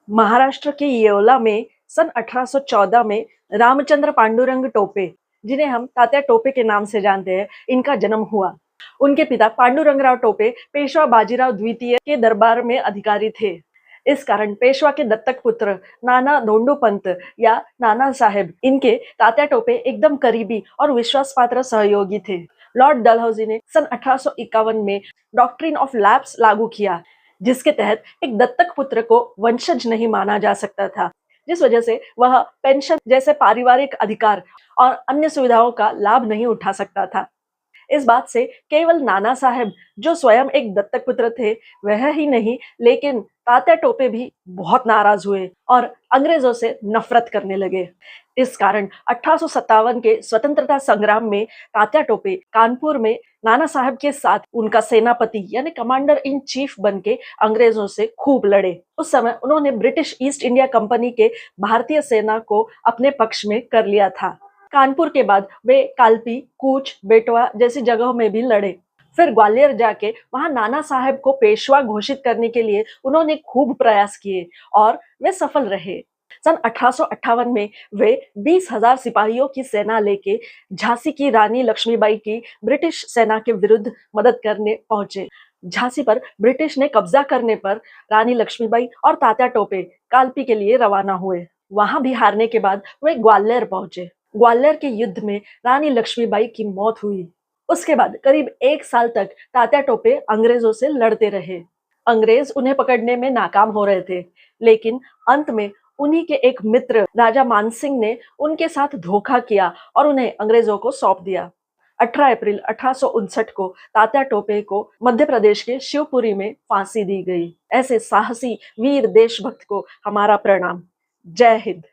महाराष्ट्र के येवला में सन 1814 में रामचंद्र पांडुरंग टोपे, जिन्हें हम तात्या टोपे के नाम से जानते हैं, इनका जन्म हुआ। उनके पिता पांडुरंगराव टोपे पेशवा बाजीराव द्वितीय के दरबार में अधिकारी थे। इस कारण पेशवा के दत्तक पुत्र नाना धोंडोपंत या नाना साहेब, इनके तात्या टोपे एकदम करीबी और विश्वासपात्र सहयोगी थे। लॉर्ड डलहौजी ने सन 1851 में डॉक्ट्रिन ऑफ लैप्स लागू किया, जिसके तहत एक दत्तक पुत्र को वंशज नहीं माना जा सकता था, जिस वजह से वह पेंशन जैसे पारिवारिक अधिकार और अन्य सुविधाओं का लाभ नहीं उठा सकता था। इस बात से केवल नाना साहेब, जो स्वयं एक दत्तक पुत्र थे, वह ही नहीं, लेकिन तात्या टोपे भी बहुत नाराज हुए और अंग्रेजों से नफरत करने लगे। इस कारण 1857 के स्वतंत्रता संग्राम में तात्या टोपे कानपुर में नाना साहब के साथ उनका सेनापति यानी कमांडर इन चीफ बन के अंग्रेजों से खूब लड़े। उस समय उन्होंने ब्रिटिश ईस्ट इंडिया कंपनी के भारतीय सेना को अपने पक्ष में कर लिया था। कानपुर के बाद वे कालपी, कूच, बेटवा जैसी जगहों में भी लड़े। फिर ग्वालियर जाके वहां नाना साहब को पेशवा घोषित करने के लिए उन्होंने खूब प्रयास किए और वे सफल रहे। सन 1858 में वे 20,000 सिपाहियों की सेना लेके झांसी की रानी लक्ष्मीबाई की ब्रिटिश सेना के विरुद्ध मदद करने पहुंचे। झांसी पर ब्रिटिश ने कब्जा करने पर रानी लक्ष्मीबाई और तात्या टोपे कालपी के लिए रवाना हुए। वहां भी हारने के बाद वे ग्वालियर पहुंचे। ग्वालियर के युद्ध में रानी लक्ष्मीबाई की मौत हुई। उसके बाद करीब 1 साल तक तात्या टोपे अंग्रेजों से लड़ते रहे। अंग्रेज उन्हें पकड़ने में नाकाम हो रहे थे, लेकिन अंत में उन्हीं के एक मित्र राजा मानसिंह ने उनके साथ धोखा किया और उन्हें अंग्रेजों को सौंप दिया। 18 अप्रैल 1859 को तात्या टोपे को मध्य प्रदेश के शिवपुरी में फांसी दी गई। ऐसे साहसी वीर देशभक्त को हमारा प्रणाम। जय हिंद।